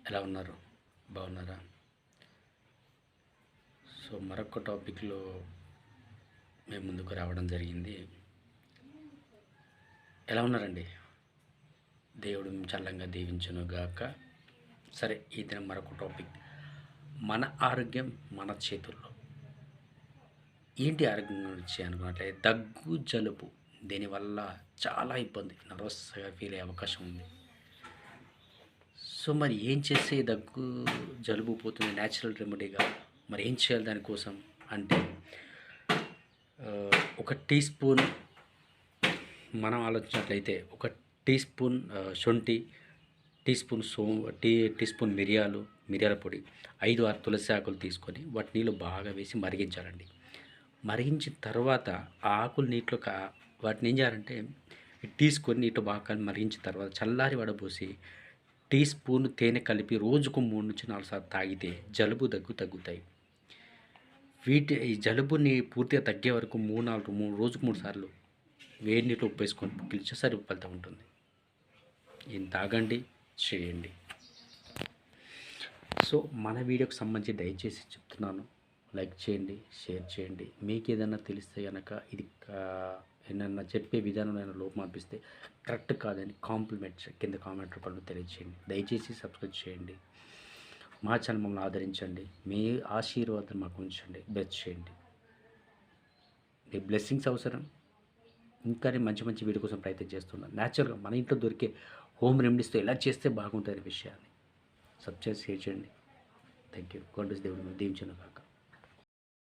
ఎలా ఉన్నారు? బాగున్నారా? సో మరొక టాపిక్లో మేము ముందుకు రావడం జరిగింది. ఎలా ఉన్నారండి? దేవుడు చల్లంగా దీవించును గాక. సరే, ఈ దినం మరొక టాపిక్. మన ఆరోగ్యం మన చేతుల్లో. ఏంటి ఆరోగ్యం గురించి అనుకున్నట్లయితే దగ్గు, జలుబు, దీనివల్ల చాలా ఇబ్బంది, నర్వస్గా ఫీల్ అయ్యే అవకాశం ఉంది. సో మరి ఏం చేస్తే దగ్గు, జలుబు పోతుంది న్యాచురల్ రెమెడీగా? మరి ఏం చేయాలి దానికోసం అంటే ఒక టీ స్పూన్ మనం ఆలోచించినట్లయితే ఒక టీ స్పూన్ శొంఠి, టీ స్పూన్ టీ స్పూన్ మిరియాల పొడి, 5-6 తులసి ఆకులు తీసుకొని వాటి నీళ్ళు బాగా వేసి మరిగించాలండి. మరిగించిన తర్వాత ఆ ఆకులు నీటిలో వాటిని ఏం చేయాలంటే తీసుకొని నీటిలో బాగా మరిగించిన తర్వాత చల్లారి వడబోసి టీ స్పూన్ తేనె కలిపి రోజుకు 3-4 సార్లు తాగితే జలుబు, దగ్గు తగ్గుతాయి. ఈ జలుబుని పూర్తిగా తగ్గే వరకు రోజుకు 3 సార్లు వేడి నీటిలో ఉప్పు వేసుకొని పుక్కిలిస్తే సరి ఫలితం ఉంటుంది. ఇది తాగండి, చేయండి. సో మన వీడియోకి సంబంధించి దయచేసి చెప్తున్నాను, లైక్ చేయండి, షేర్ చేయండి. మీకు ఏదైనా తెలిస్తే కనుక ఇది ఏమన్నా చెప్పే విధానం ఏమైనా లోపం అనిపిస్తే కరెక్ట్ కాదని కాంప్లిమెంట్స్ కింద కామెంట్ రూపంలో తెలియజేయండి. దయచేసి సబ్స్క్రైబ్ చేయండి, మా ఛానల్ మమ్మల్ని ఆదరించండి, మీ ఆశీర్వాదం మాకు ఉంచండి, బ్లెస్ చేయండి. మీ బ్లెస్సింగ్స్ అవసరం. ఇంకా నేను మంచి మంచి వీడియో కోసం ప్రయత్నం చేస్తున్నాను. న్యాచురల్గా మన ఇంట్లో దొరికే హోమ్ రెమెడీస్తో ఎలా చేస్తే బాగుంటుంది విషయాన్ని సబ్స్క్రైబ్ చేయండి. Thank you. God bless. దేవుడు దీవించును గాక.